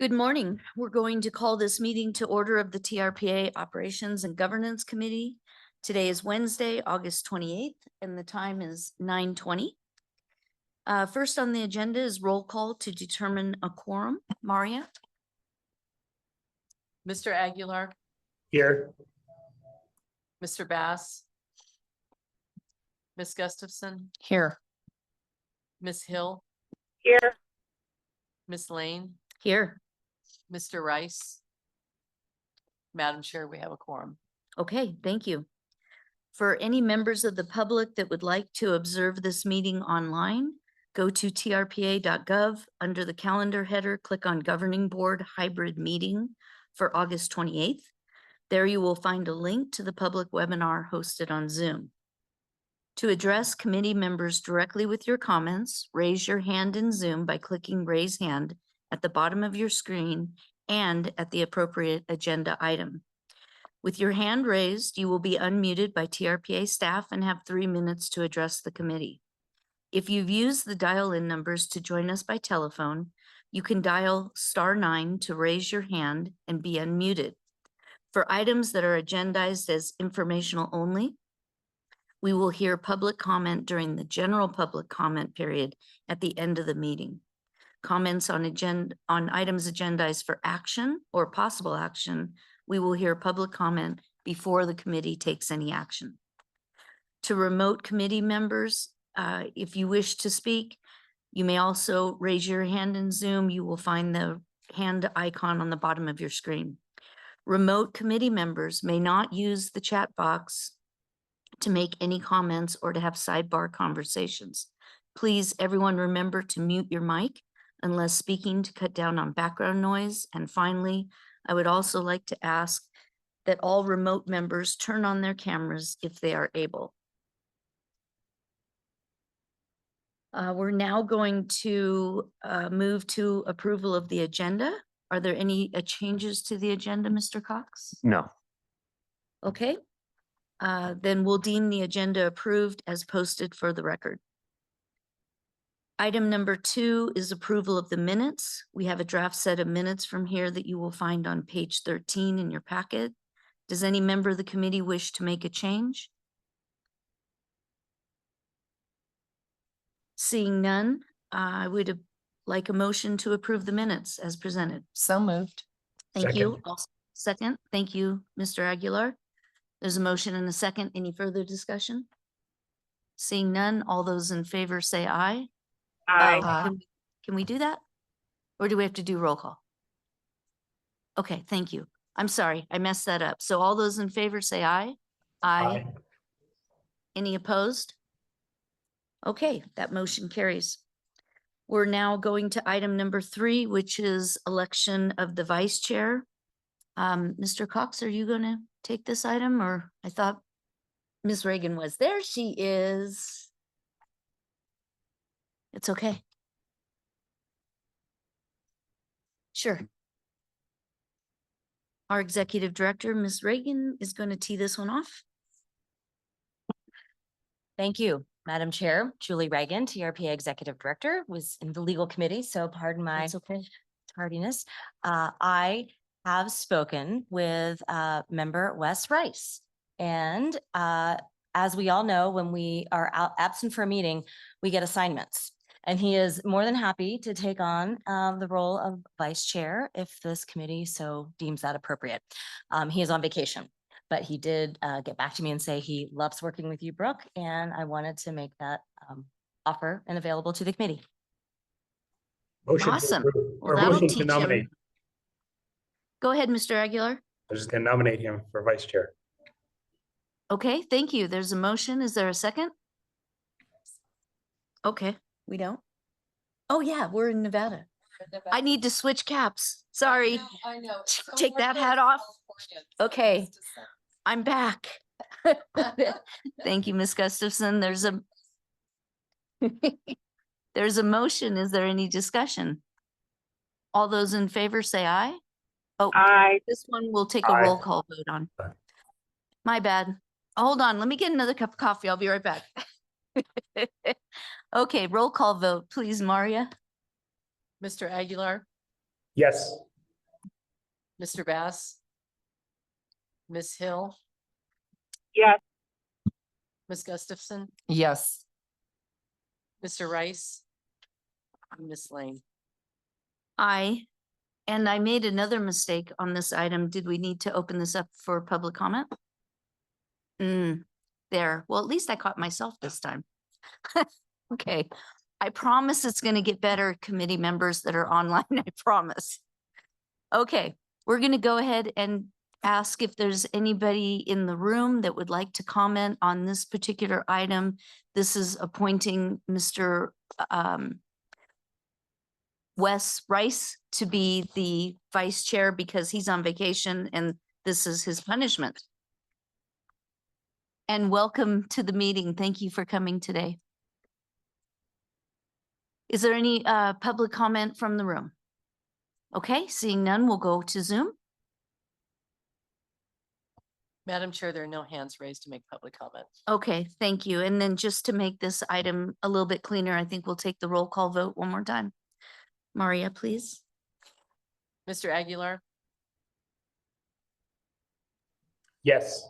Good morning. We're going to call this meeting to order of the TRPA Operations and Governance Committee. Today is Wednesday, August 28th, and the time is 9:20. First on the agenda is roll call to determine a quorum. Maria? Mr. Aguilar, Here. Mr. Bass, Ms. Gustafson, Here. Ms. Hill, Here. Ms. Lane, Here. Mr. Rice. Madam Chair, we have a quorum. Okay, thank you. For any members of the public that would like to observe this meeting online, go to trpa.gov. Under the calendar header, click on Governing Board Hybrid Meeting for August 28th. There you will find a link to the public webinar hosted on Zoom. To address committee members directly with your comments, raise your hand in Zoom by clicking Raise Hand at the bottom of your screen and at the appropriate agenda item. With your hand raised, you will be unmuted by TRPA staff and have 3 minutes to address the committee. If you've used the dial-in numbers to join us by telephone, you can dial *9 to raise your hand and be unmuted. For items that are agendized as informational only, we will hear public comment during the general public comment period at the end of the meeting. Comments on items agendized for action or possible action, we will hear public comment before the committee takes any action. To remote committee members, if you wish to speak, you may also raise your hand in Zoom. You will find the hand icon on the bottom of your screen. Remote committee members may not use the chat box to make any comments or to have sidebar conversations. Please, everyone, remember to mute your mic unless speaking to cut down on background noise. And finally, I would also like to ask that all remote members turn on their cameras if they are able. We're now going to move to approval of the agenda. Are there any changes to the agenda, Mr. Cox? No. Okay. Then we'll deem the agenda approved as posted for the record. Item number 2 is approval of the minutes. We have a draft set of minutes from here that you will find on page 13 in your packet. Does any member of the committee wish to make a change? Seeing none, I would like a motion to approve the minutes as presented. So moved. Thank you. Second. Thank you, Mr. Aguilar. There's a motion and a second. Any further discussion? Seeing none, all those in favor say aye. Aye. Can we do that? Or do we have to do roll call? Okay, thank you. I'm sorry, I messed that up. So all those in favor say aye. Aye. Any opposed? Okay, that motion carries. We're now going to item number 3, which is election of the vice chair. Mr. Cox, are you going to take this item, or I thought Ms. Reagan was there? She is. It's okay. Sure. Our executive director, Ms. Reagan, is going to tee this one off. Thank you, Madam Chair. Julie Reagan, TRPA Executive Director, was in the legal committee, so pardon my tardiness. I have spoken with member Wes Rice, and as we all know, when we are absent for a meeting, we get assignments. And he is more than happy to take on the role of vice chair if this committee so deems that appropriate. He is on vacation, but he did get back to me and say he loves working with you, Brooke, and I wanted to make that offer and available to the committee. Motion Awesome. to approve, Well, or that'll motion teach to nominate. him. Go ahead, Mr. Aguilar. I'm just going to nominate him for vice chair. Okay, thank you. There's a motion. Is there a second? Okay, we don't. Oh yeah, we're in Nevada. I need to switch caps. Sorry. I know. Take that hat off. Okay, I'm back. Thank you, Ms. Gustafson. There's a motion. Is there any discussion? All those in favor say aye. Oh, Aye. this one we'll take a Aye. roll call vote on. My bad. Hold on, let me get another cup of coffee. I'll be right back. Okay, roll call vote, please, Maria. Mr. Aguilar, Yes. Mr. Bass? Ms. Hill? Yes. Ms. Gustafson? Yes. Mr. Rice? and Ms. Lane? Aye. And I made another mistake on this item. Did we need to open this up for public comment? There. Well, at least I caught myself this time. Okay. I promise it's going to get better, committee members that are online. I promise. Okay, we're going to go ahead and ask if there's anybody in the room that would like to comment on this particular item. This is appointing Mr. Wes Rice to be the vice chair because he's on vacation and this is his punishment. And welcome to the meeting. Thank you for coming today. Is there any public comment from the room? Okay, seeing none, we'll go to Zoom. Madam Chair, there are no hands raised to make public comment. Okay, thank you. And then just to make this item a little bit cleaner, I think we'll take the roll call vote one more time. Maria, please. Mr. Aguilar? Yes.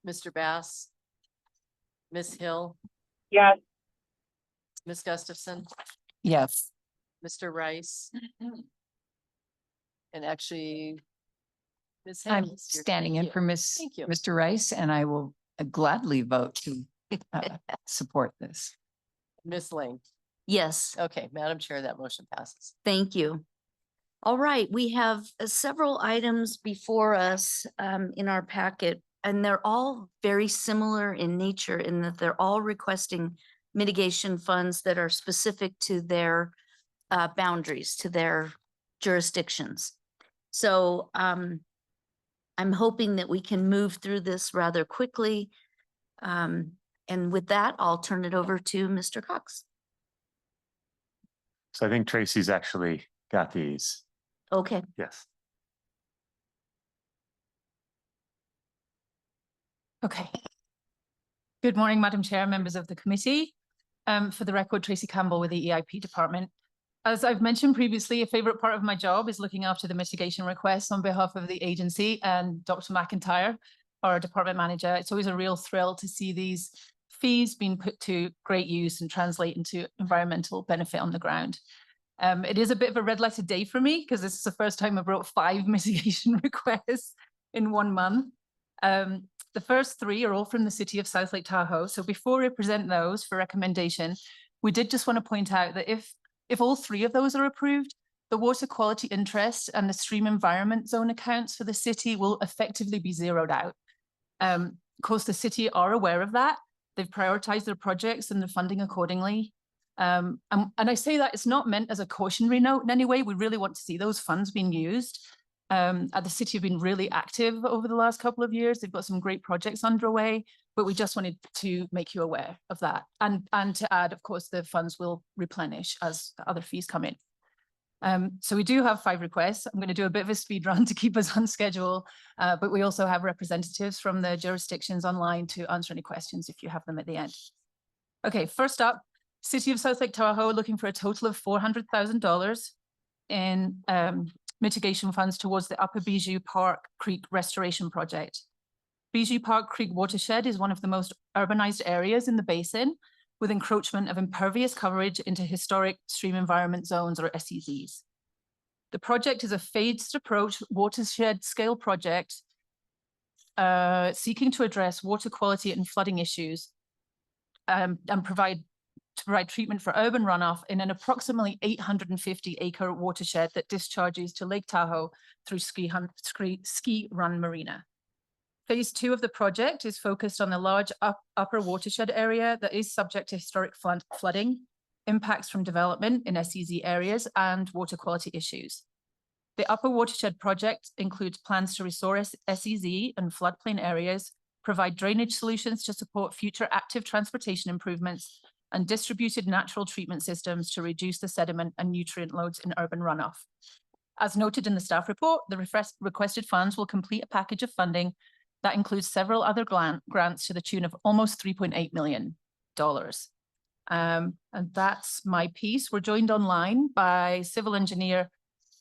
Mr. Bass? Ms. Hill? Yes. Ms. Gustafson? Yes. Mr. Rice? And actually, Ms. I'm Haynes, you're- standing thank in you. for Thank you. Mr. Rice, and I will gladly vote to support this. Ms. Lane? Yes. Okay, Madam Chair, that motion passes. Thank you. All right, we have several items before us in our packet, and they're all very similar in nature in that they're all requesting mitigation funds that are specific to their boundaries, to their jurisdictions. So I'm hoping that we can move through this rather quickly. And with that, I'll turn it over to Mr. Cox. So I think Tracy's actually got these. Okay. Yes. Okay. Good morning, Madam Chair, members of the committee. For the record, Tracy Campbell with the EIP department. As I've mentioned previously, a favorite part of my job is looking after the mitigation requests on behalf of the agency and Dr. McIntyre, our department manager. It's always a real thrill to see these fees being put to great use and translate into environmental benefit on the ground. It is a bit of a red letter day for me because this is the first time I brought 5 mitigation requests in 1 month. The first 3 are all from the city of South Lake Tahoe. So before I present those for recommendation, we did just want to point out that if all 3 of those are approved, the water quality interest and the stream environment zone accounts for the city will effectively be zeroed out. Of course, the city are aware of that. They've prioritized their projects and the funding accordingly. And I say that it's not meant as a cautionary note in any way. We really want to see those funds being used. The city have been really active over the last couple of years. They've got some great projects underway, but we just wanted to make you aware of that. And to add, of course, the funds will replenish as other fees come in. So we do have 5 requests. I'm going to do a bit of a speed run to keep us on schedule, but we also have representatives from the jurisdictions online to answer any questions if you have them at the end. Okay, first up, City of South Lake Tahoe looking for a total of $400,000 in mitigation funds towards the Upper Bijou Park Creek Restoration Project. Bijou Park Creek watershed is one of the most urbanized areas in the basin, with encroachment of impervious coverage into historic stream environment zones, or SEZs. The project is a phased approach watershed scale project seeking to address water quality and flooding issues and provide treatment for urban runoff in an approximately 850-acre watershed that discharges to Lake Tahoe through Ski Run Marina. Phase 2 of the project is focused on the large upper watershed area that is subject to historic flooding, impacts from development in SEZ areas, and water quality issues. The upper watershed project includes plans to restore SEZ and floodplain areas, provide drainage solutions to support future active transportation improvements, and distributed natural treatment systems to reduce the sediment and nutrient loads in urban runoff. As noted in the staff report, the requested funds will complete a package of funding that includes several other grants to the tune of almost $3.8 million. And that's my piece. We're joined online by civil engineer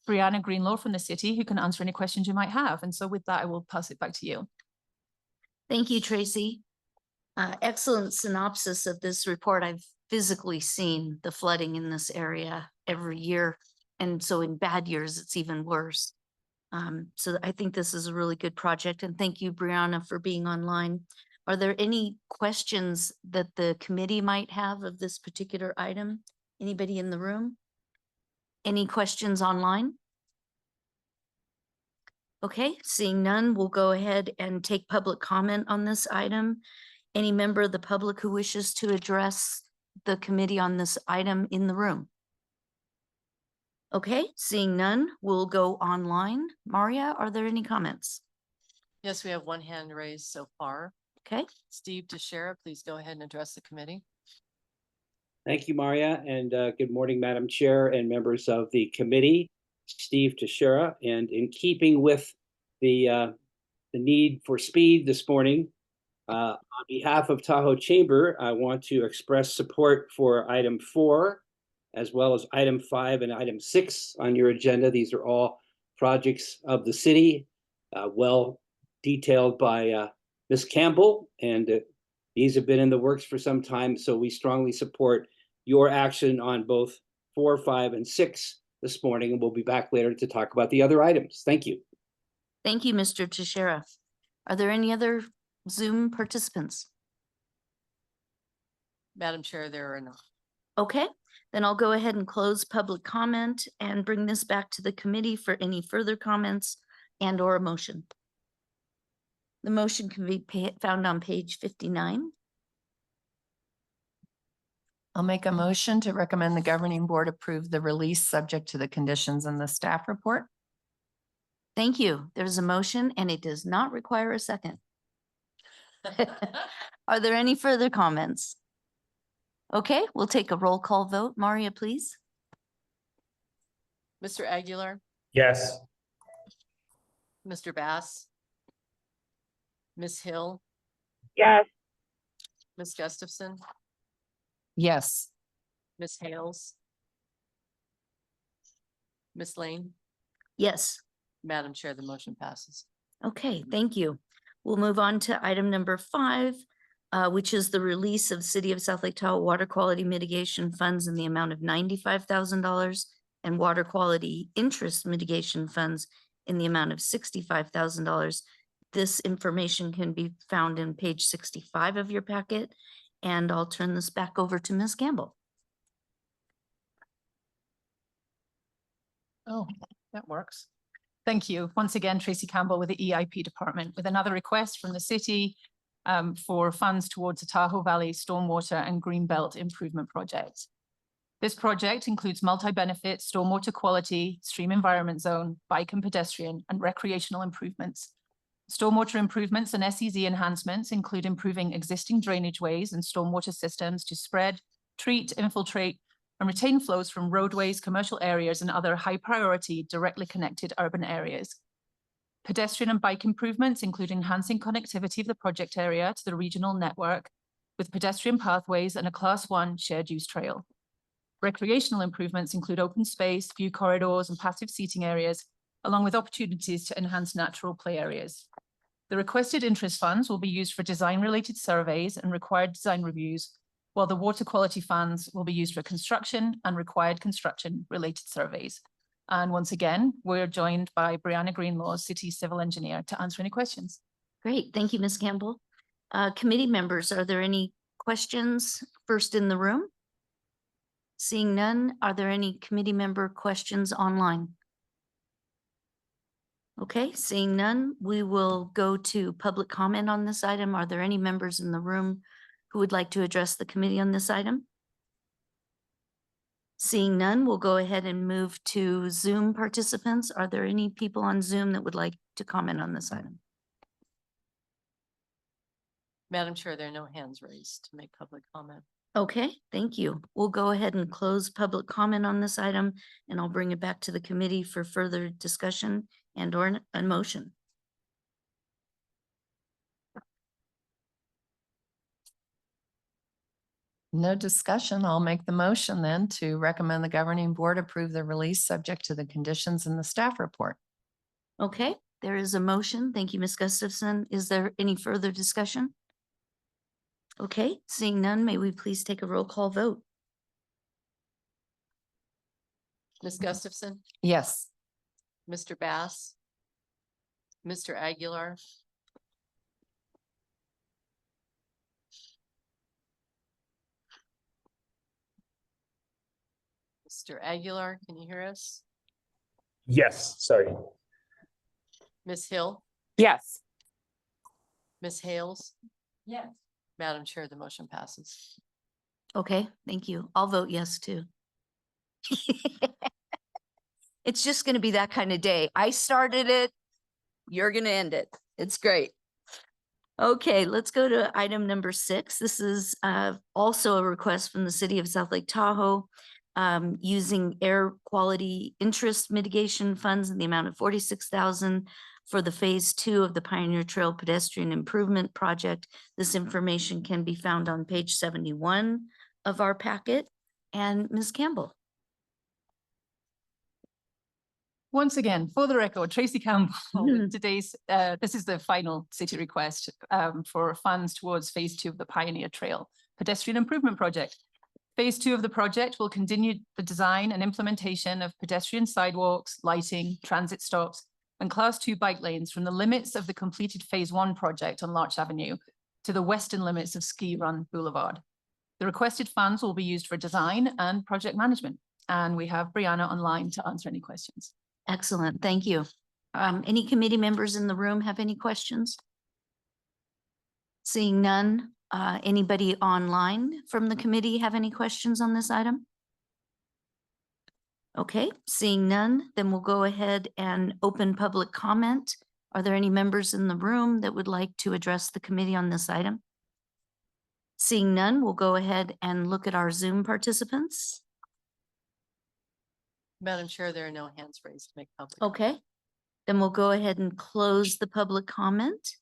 Brianna Greenlaw from the city, who can answer any questions you might have. And so with that, I will pass it back to you. Thank you, Tracy. Excellent synopsis of this report. I've physically seen the flooding in this area every year. And so in bad years, it's even worse. So I think this is a really good project. And thank you, Brianna, for being online. Are there any questions that the committee might have of this particular item? Anybody in the room? Any questions online? Okay, seeing none, we'll go ahead and take public comment on this item. Any member of the public who wishes to address the committee on this item in the room? Okay, seeing none, we'll go online. Maria, are there any comments? Yes, we have one hand raised so far. Okay, Steve DeShera, please go ahead and address the committee. Thank you, Maria, and good morning, Madam Chair and members of the committee. Steve Teixeira, and in keeping with the need for speed this morning, on behalf of Tahoe Chamber, I want to express support for item 4, as well as item 5 and item 6 on your agenda. These are all projects of the city, well detailed by Ms. Campbell, and these have been in the works for some time, so we strongly support your action on both 4, 5, and 6 this morning, and we'll be back later to talk about the other items. Thank you. thank you, Mr. Teixeira. Are there any other Zoom participants? Madam Chair, there are not. Okay, then I'll go ahead and close public comment and bring this back to the committee for any further comments and or a motion. The motion can be found on page 59. I'll make a motion to recommend the governing board approve the release subject to the conditions in the staff report. Thank you. There's a motion and it does not require a second. Are there any further comments? Okay, we'll take a roll call vote. Maria, please. Mr. Aguilar, Yes. Mr. Bass, Ms. Hill, Yes. Ms. Gustafson, Yes. Ms. Hales, Ms. Lane. Yes. Madam Chair, the motion passes. Okay, thank you. We'll move on to item number 5, which is the release of City of South Lake Tahoe water quality mitigation funds in the amount of $95,000 and water quality interest mitigation funds in the amount of $65,000. This information can be found in page 65 of your packet, and I'll turn this back over to Ms. Campbell. Oh, that works. Thank you. Once again, Tracy Campbell with the EIP department with another request from the city for funds towards the Tahoe Valley Stormwater and Greenbelt Improvement Project. This project includes multi-benefit stormwater quality, stream environment zone, bike and pedestrian, and recreational improvements. Stormwater improvements and SEZ enhancements include improving existing drainage ways and stormwater systems to spread, treat, infiltrate, and retain flows from roadways, commercial areas, and other high-priority, directly connected urban areas. Pedestrian and bike improvements include enhancing connectivity of the project area to the regional network with pedestrian pathways and a Class 1 shared use trail. Recreational improvements include open space, view corridors, and passive seating areas, along with opportunities to enhance natural play areas. The requested interest funds will be used for design-related surveys and required design reviews, while the water quality funds will be used for construction and required construction-related surveys. And once again, we're joined by Brianna Greenlaw, City Civil Engineer, to answer any questions. Great, thank you, Ms. Campbell. Committee members, are there any questions first in the room? Seeing none, are there any committee member questions online? Okay, seeing none, we will go to public comment on this item. Are there any members in the room who would like to address the committee on this item? Seeing none, we'll go ahead and move to Zoom participants. Are there any people on Zoom that would like to comment on this item? Madam Chair, there are no hands raised to make public comment. Okay, thank you. We'll go ahead and close public comment on this item, and I'll bring it back to the committee for further discussion and or a motion. No discussion. I'll make the motion then to recommend the governing board approve the release subject to the conditions in the staff report. Okay, there is a motion. Thank you, Ms. Gustafson. Is there any further discussion? Okay, seeing none, may we please take a roll call vote? Ms. Gustafson, Yes. Mr. Bass, Mr. Aguilar, Mr. Aguilar, can you hear us? Yes, sorry. Ms. Hill, Yes. Ms. Hales, Yes. Madam Chair, the motion passes. Okay, thank you. I'll vote yes too. It's just gonna be that kind of day. I started it, you're gonna end it. It's great. Okay, let's go to item number 6. This is also a request from the city of South Lake Tahoe using air quality interest mitigation funds in the amount of 46,000 for the phase 2 of the Pioneer Trail Pedestrian Improvement Project. This information can be found on page 71 of our packet. And Ms. Campbell. Once again, for the record, Tracy Campbell, Mhm. today's, this is the final city request for funds towards phase 2 of the Pioneer Trail Pedestrian Improvement Project. Phase 2 of the project will continue the design and implementation of pedestrian sidewalks, lighting, transit stops, and class 2 bike lanes from the limits of the completed phase 1 project on Larch Avenue to the western limits of Ski Run Boulevard. The requested funds will be used for design and project management. And we have Brianna online to answer any questions. Excellent, thank you. Any committee members in the room have any questions? Seeing none, anybody online from the committee have any questions on this item? Okay, seeing none, then we'll go ahead and open public comment. Are there any members in the room that would like to address the committee on this item? Seeing none, we'll go ahead and look at our Zoom participants. Madam Chair, there are no hands raised to make public. Okay, then we'll go ahead and close the public comment.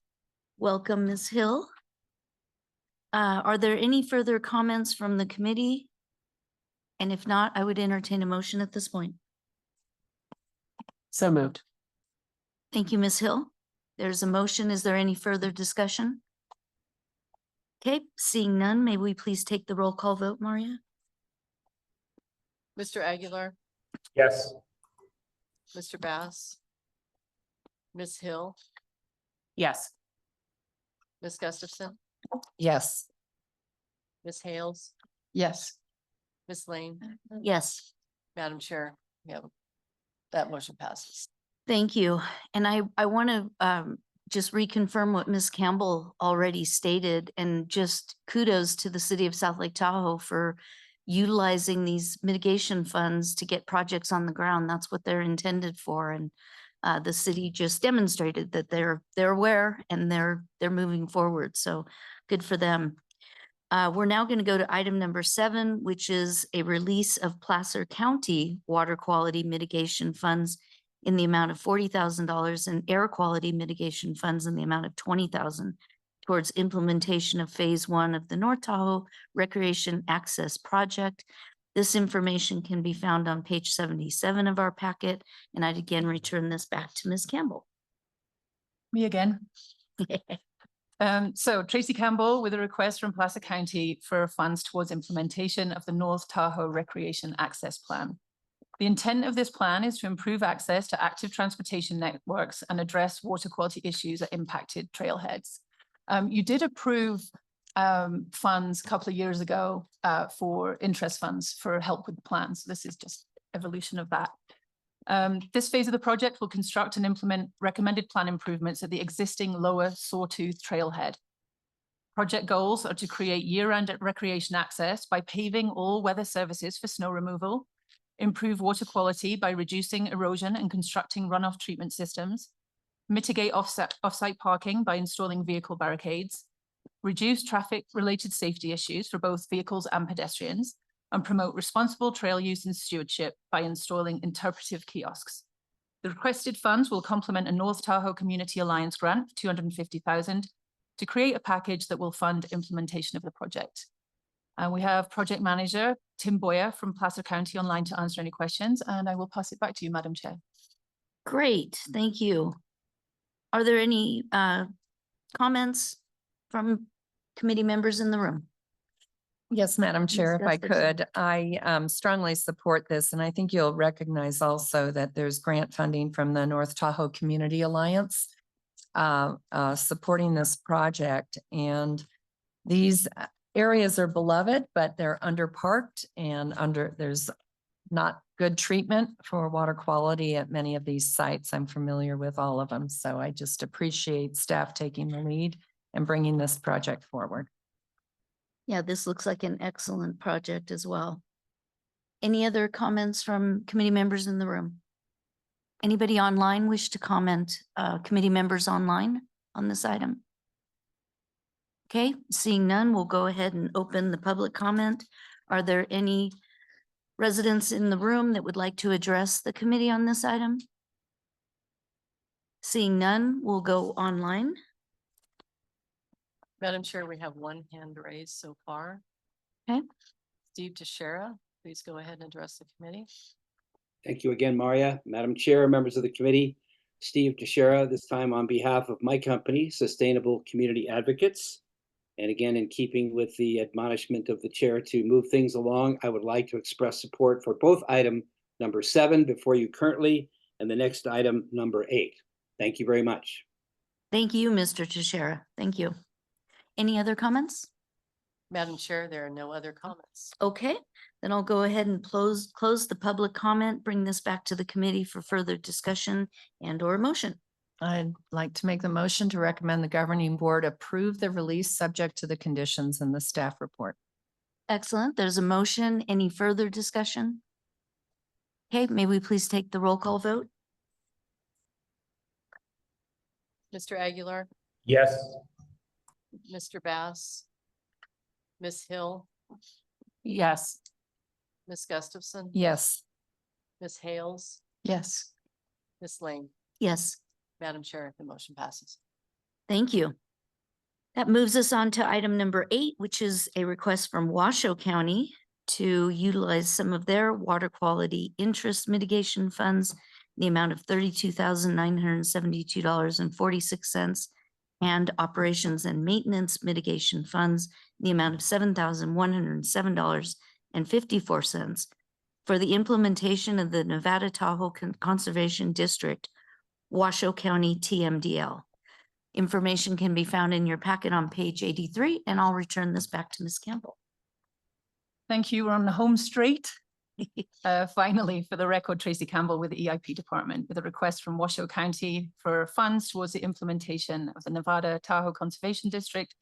Welcome, Ms. Hill. Are there any further comments from the committee? And if not, I would entertain a motion at this point. So moved. Thank you, Ms. Hill. There's a motion. Is there any further discussion? Okay, seeing none, may we please take the roll call vote, Maria? Mr. Aguilar, Yes. Mr. Bass, Ms. Hill, Yes. Ms. Gustafson, Yes. Ms. Hales, Yes. Ms. Lane, Yes, Madam Chair, we have, that motion passes. thank you. And I want to just reconfirm what Ms. Campbell already stated, and just kudos to the city of South Lake Tahoe for utilizing these mitigation funds to get projects on the ground. That's what they're intended for. And the city just demonstrated that they're aware and they're moving forward. So good for them. We're now going to go to item number 7, which is a release of Placer County water quality mitigation funds in the amount of $40,000 and air quality mitigation funds in the amount of $20,000 towards implementation of phase 1 of the North Tahoe Recreation Access Project. This information can be found on page 77 of our packet, and I'd again return this back to Ms. Campbell. Me again. So Tracy Campbell with a request from Placer County for funds towards implementation of the North Tahoe Recreation Access Plan. The intent of this plan is to improve access to active transportation networks and address water quality issues at impacted trailheads. You did approve funds a couple of years ago for interest funds for help with the plan. So this is just evolution of that. This phase of the project will construct and implement recommended plan improvements at the existing lower Sawtooth trailhead. Project goals are to create year-round recreation access by paving all weather services for snow removal, improve water quality by reducing erosion and constructing runoff treatment systems, mitigate off-site parking by installing vehicle barricades, reduce traffic-related safety issues for both vehicles and pedestrians, and promote responsible trail use and stewardship by installing interpretive kiosks. The requested funds will complement a North Tahoe Community Alliance grant of $250,000 to create a package that will fund implementation of the project. We have Project Manager Tim Boyer from Placer County online to answer any questions, and I will pass it back to you, Madam Chair. Great, thank you. Are there any comments from committee members in the room? Yes, Madam Chair, if I Gustafson. could, I strongly support this, and I think you'll recognize also that there's grant funding from the North Tahoe Community Alliance supporting this project. And these areas are beloved, but they're underparked and there's not good treatment for water quality at many of these sites. I'm familiar with all of them, so I just appreciate staff taking the lead and bringing this project forward. Yeah, this looks like an excellent project as well. Any other comments from committee members in the room? Anybody online wish to comment, committee members online on this item? Okay, seeing none, we'll go ahead and open the public comment. Are there any residents in the room that would like to address the committee on this item? Seeing none, we'll go online. Madam Chair, we have one hand raised so far. Okay. Steve Teixeira, please go ahead and address the committee. Thank you again, Maria. Madam Chair, members of the committee, Steve Teixeira, this time on behalf of my company, Sustainable Community Advocates. And again, in keeping with the admonishment of the chair to move things along, I would like to express support for both item number 7 before you currently and the next item number 8. Thank you very much. Thank you, Mr. Teixeira. Thank you. Any other comments? Madam Chair, there are no other comments. Okay, then I'll go ahead and close the public comment, bring this back to the committee for further discussion and or motion. I'd like to make the motion to recommend the governing board approve the release subject to the conditions in the staff report. Excellent. There's a motion. Any further discussion? Okay, may we please take the roll call vote? Mr. Aguilar, Yes. Mr. Bass, Ms. Hill, Yes. Ms. Gustafson. Yes. Ms. Hales, Yes. Ms. Lane. Yes, Madam Chair, the motion passes. thank you. That moves us on to item number 8, which is a request from Washoe County to utilize some of their water quality interest mitigation funds, the amount of $32,972.46, and operations and maintenance mitigation funds, the amount of $7,107.54 for the implementation of the Nevada Tahoe Conservation District, Washoe County TMDL. Information can be found in your packet on page 83, and I'll return this back to Ms. Campbell. Thank you. We're on the home straight. Finally, for the record, Tracy Campbell with the EIP department with a request from Washoe County for funds towards the implementation of the Nevada Tahoe Conservation District,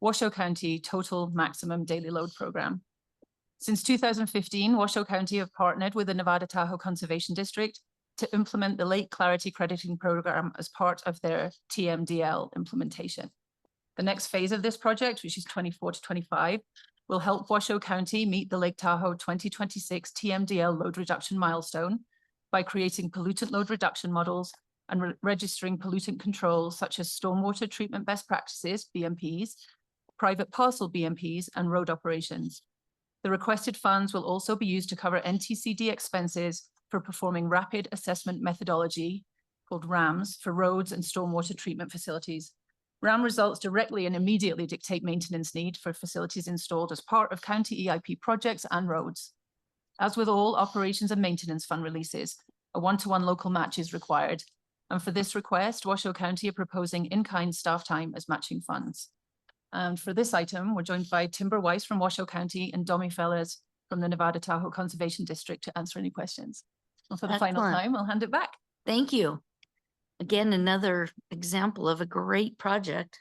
Washoe County Total Maximum Daily Load Program. Since 2015, Washoe County have partnered with the Nevada Tahoe Conservation District to implement the Lake Clarity Crediting Program as part of their TMDL implementation. The next phase of this project, which is 24 to 25, will help Washoe County meet the Lake Tahoe 2026 TMDL load reduction milestone by creating pollutant load reduction models and registering pollutant controls such as stormwater treatment best practices, BMPs, private parcel BMPs, and road operations. The requested funds will also be used to cover NTCD expenses for performing rapid assessment methodology, called RAMs, for roads and stormwater treatment facilities. RAM results directly and immediately dictate maintenance need for facilities installed as part of county EIP projects and roads. As with all operations and maintenance fund releases, a one-to-one local match is required. And for this request, Washoe County are proposing in-kind staff time as matching funds. And for this item, we're joined by Timber Weiss from Washoe County and Domi Fellers from the Nevada Tahoe Conservation District to answer any questions. And for the final Excellent. time, I'll hand it back. Thank you. Again, another example of a great project.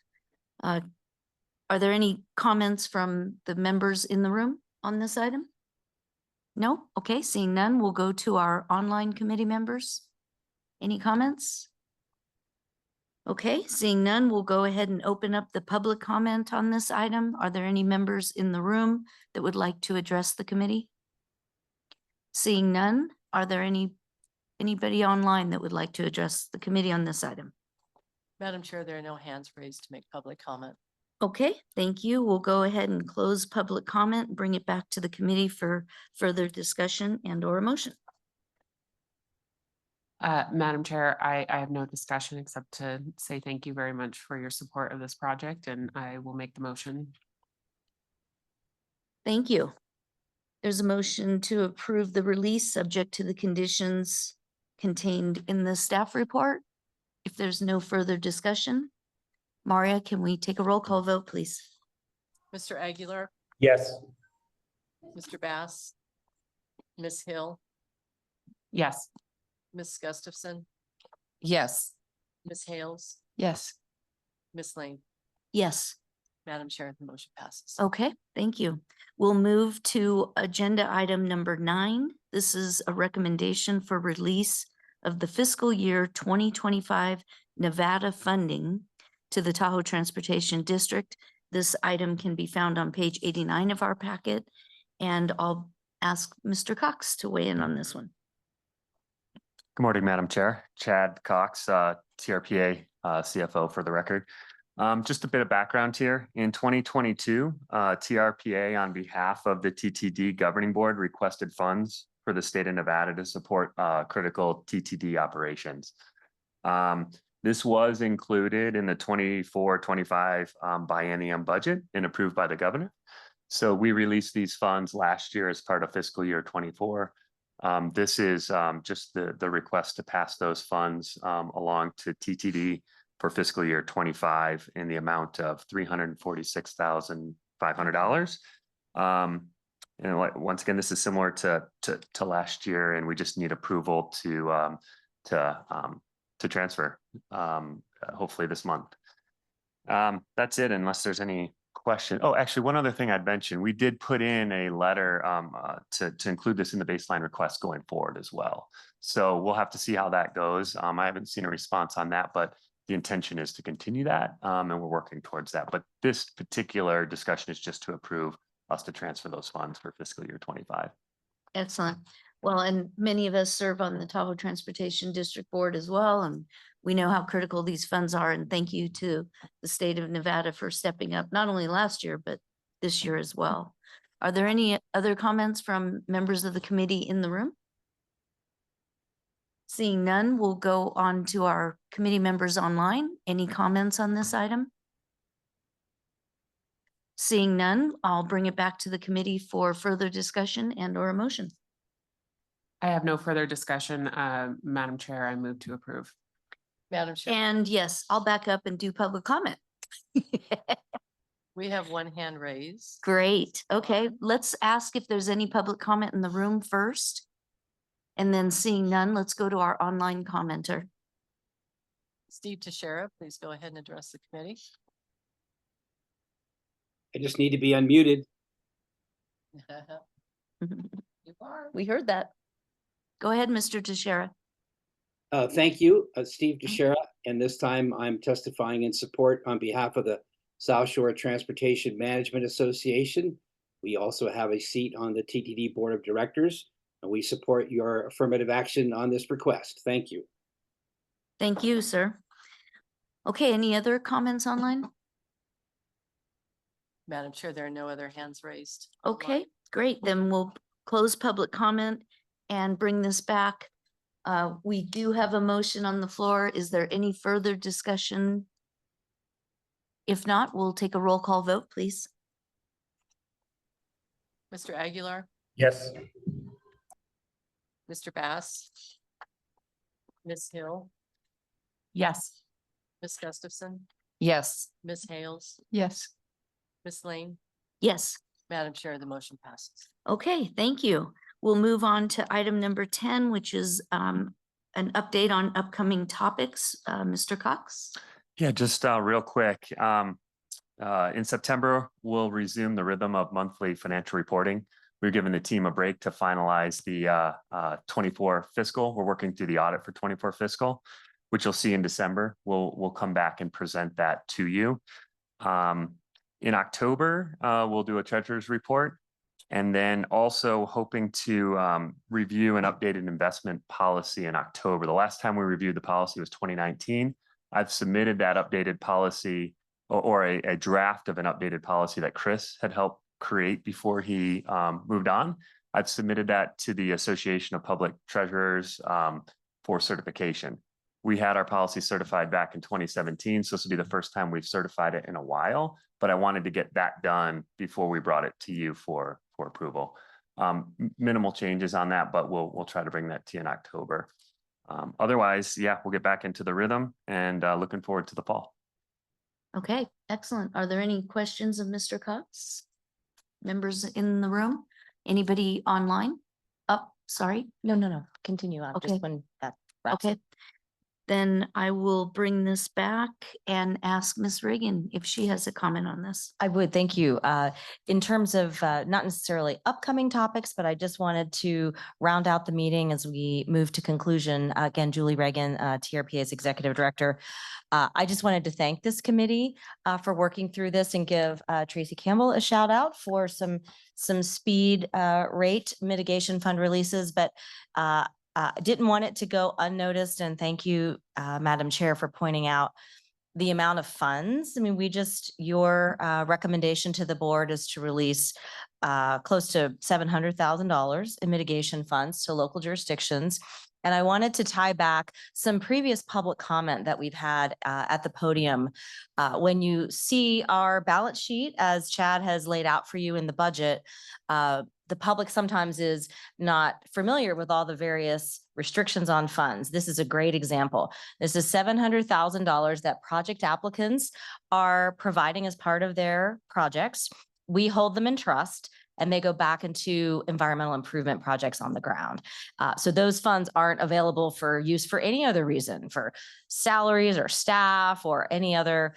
Are there any comments from the members in the room on this item? No? Okay, seeing none, we'll go to our online committee members. Any comments? Okay, seeing none, we'll go ahead and open up the public comment on this item. Are there any members in the room that would like to address the committee? Seeing none, are there anybody online that would like to address the committee on this item? Madam Chair, there are no hands raised to make public comment. Okay, thank you. We'll go ahead and close public comment, and bring it back to the committee for further discussion and or a motion. Madam Chair, I have no discussion except to say thank you very much for your support of this project, and I will make the motion. Thank you. There's a motion to approve the release subject to the conditions contained in the staff report. If there's no further discussion, Maria, can we take a roll call vote, please? Mr. Aguilar, Yes. Mr. Bass, Ms. Hill, Yes. Ms. Gustafson, Yes. Ms. Hales, Yes. Ms. Lane. Yes. Madam Chair, the motion passes. Okay, thank you. We'll move to agenda item number 9. This is a recommendation for release of the fiscal year 2025 Nevada funding to the Tahoe Transportation District. This item can be found on page 89 of our packet, and I'll ask Mr. Cox to weigh in on this one. Good morning, Madam Chair. Chad Cox, TRPA CFO for the record. Just a bit of background here. In 2022, TRPA on behalf of the TTD Governing Board requested funds for the state of Nevada to support critical TTD operations. This was included in the 24-25 biennium budget and approved by the governor. So we released these funds last year as part of fiscal year 24. This is just the request to pass those funds along to TTD for fiscal year 25 in the amount of $346,500. And once again, this is similar to last year, and we just need approval to transfer hopefully this month. That's it, unless there's any question. Oh, actually, one other thing I'd mention, we did put in a letter to include this in the baseline request going forward as well. So we'll have to see how that goes. I haven't seen a response on that, but the intention is to continue that, and we're working towards that. But this particular discussion is just to approve us to transfer those funds for fiscal year 25. Excellent. Well, and many of us serve on the Tahoe Transportation District Board as well, and we know how critical these funds are. And thank you to the state of Nevada for stepping up, not only last year, but this year as well. Are there any other comments from members of the committee in the room? Seeing none, we'll go on to our committee members online. Any comments on this item? Seeing none, I'll bring it back to the committee for further discussion and or a motion. I have no further discussion. Madam Chair, I move to approve. Madam Chair, And yes, I'll back up and do public comment. we have one hand raised. Great. Okay, let's ask if there's any public comment in the room first. And then seeing none, let's go to our online commenter. Steve Teixeira, please go ahead and address the committee. I just need to be unmuted. You are. We heard that. Go ahead, Mr. Teixeira. Thank you, Steve Teixeira, and this time I'm testifying in support on behalf of the South Shore Transportation Management Association. We also have a seat on the TTD Board of Directors, and we support your affirmative action on this request. Thank you. Thank you, sir. Okay, any other comments online? Madam Chair, there are no other hands raised. Okay, great. Then we'll close public comment and bring this back. We do have a motion on the floor. Is there any further discussion? If not, we'll take a roll call vote, please. Mr. Aguilar, Yes. Mr. Bass, Ms. Hill, Yes. Ms. Gustafson, Yes. Ms. Hales, Yes. Ms. Lane. Yes. Madam Chair, the motion passes. Okay, thank you. We'll move on to item number 10, which is an update on upcoming topics. Mr. Cox? Yeah, just real quick. In September, we'll resume the rhythm of monthly financial reporting. We're giving the team a break to finalize the 24 fiscal. We're working through the audit for 24 fiscal, which you'll see in December. We'll come back and present that to you. In October, we'll do a treasurer's report, and then also hoping to review an updated investment policy in October. The last time we reviewed the policy was 2019. I've submitted that updated policy or a draft of an updated policy that Chris had helped create before he moved on. I've submitted that to the Association of Public Treasurers for certification. We had our policy certified back in 2017, so this will be the first time we've certified it in a while, but I wanted to get that done before we brought it to you for approval. Minimal changes on that, but we'll try to bring that to you in October. Otherwise, yeah, we'll get back into the rhythm and looking forward to the fall. Okay, excellent. Are there any questions of Mr. Cox? Members in the room? Anybody online? Oh, sorry. No. Continue on, Okay. just when that wraps up. Okay. Then I will bring this back and ask Ms. Reagan if she has a comment on this. I would, thank you. In terms of not necessarily upcoming topics, but I just wanted to round out the meeting as we move to conclusion. Again, Julie Reagan, TRPA's Executive Director. I just wanted to thank this committee for working through this and give Tracy Campbell a shout out for some speed rate mitigation fund releases, but didn't want it to go unnoticed. And thank you, Madam Chair, for pointing out the amount of funds. I mean, your recommendation to the board is to release close to $700,000 in mitigation funds to local jurisdictions. And I wanted to tie back some previous public comment that we've had at the podium. When you see our balance sheet, as Chad has laid out for you in the budget, the public sometimes is not familiar with all the various restrictions on funds. This is a great example. This is $700,000 that project applicants are providing as part of their projects. We hold them in trust and they go back into environmental improvement projects on the ground. So those funds aren't available for use for any other reason, for salaries or staff or any other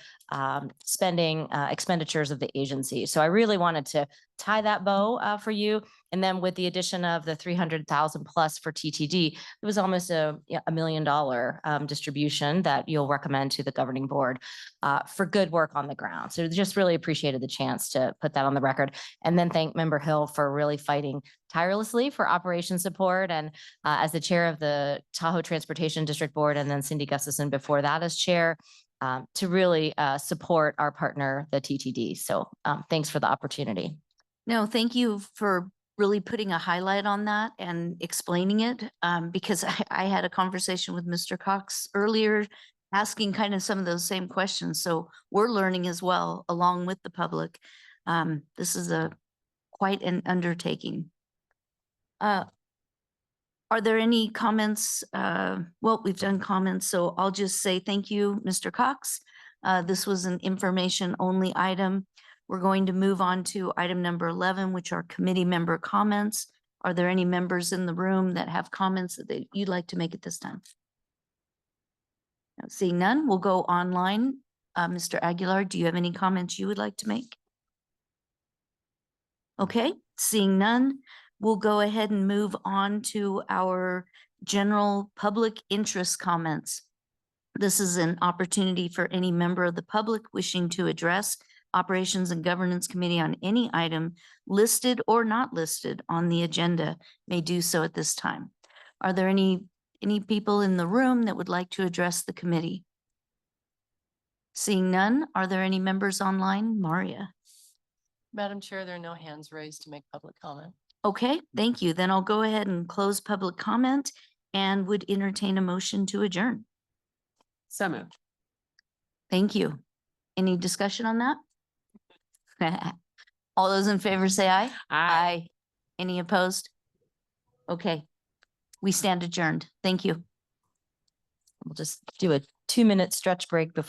spending expenditures of the agency. So I really wanted to tie that bow for you. And then with the addition of the 300,000 plus for TTD, it was almost a $1 million distribution that you'll recommend to the governing board for good work on the ground. So just really appreciated the chance to put that on the record. And then thank Member Hill for really fighting tirelessly for operation support. And as the chair of the Tahoe Transportation District Board, and then Cindy Gustafson before that as chair, to really support our partner, the TTD. So thanks for the opportunity. No, thank you for really putting a highlight on that and explaining it, because I had a conversation with Mr. Cox earlier, asking kind of some of those same questions. So we're learning as well, along with the public. This is quite an undertaking. Are there any comments? Well, we've done comments, so I'll just say thank you, Mr. Cox. This was an information only item. We're going to move on to item number 11, which are committee member comments. Are there any members in the room that have comments that you'd like to make at this time? Seeing none, we'll go online. Mr. Aguilar, do you have any comments you would like to make? Okay, seeing none, we'll go ahead and move on to our general public interest comments. This is an opportunity for any member of the public wishing to address Operations and Governance Committee on any item listed or not listed on the agenda may do so at this time. Are there any people in the room that would like to address the committee? Seeing none, are there any members online? Maria. Madam Chair, there are no hands raised to make public comment. Okay, thank you. Then I'll go ahead and close public comment and would entertain a motion to adjourn. So moved. Thank you. Any discussion on that? All those in favor say aye. Aye. Any opposed? Okay, we stand adjourned. Thank you. We'll just do a 2-minute stretch break before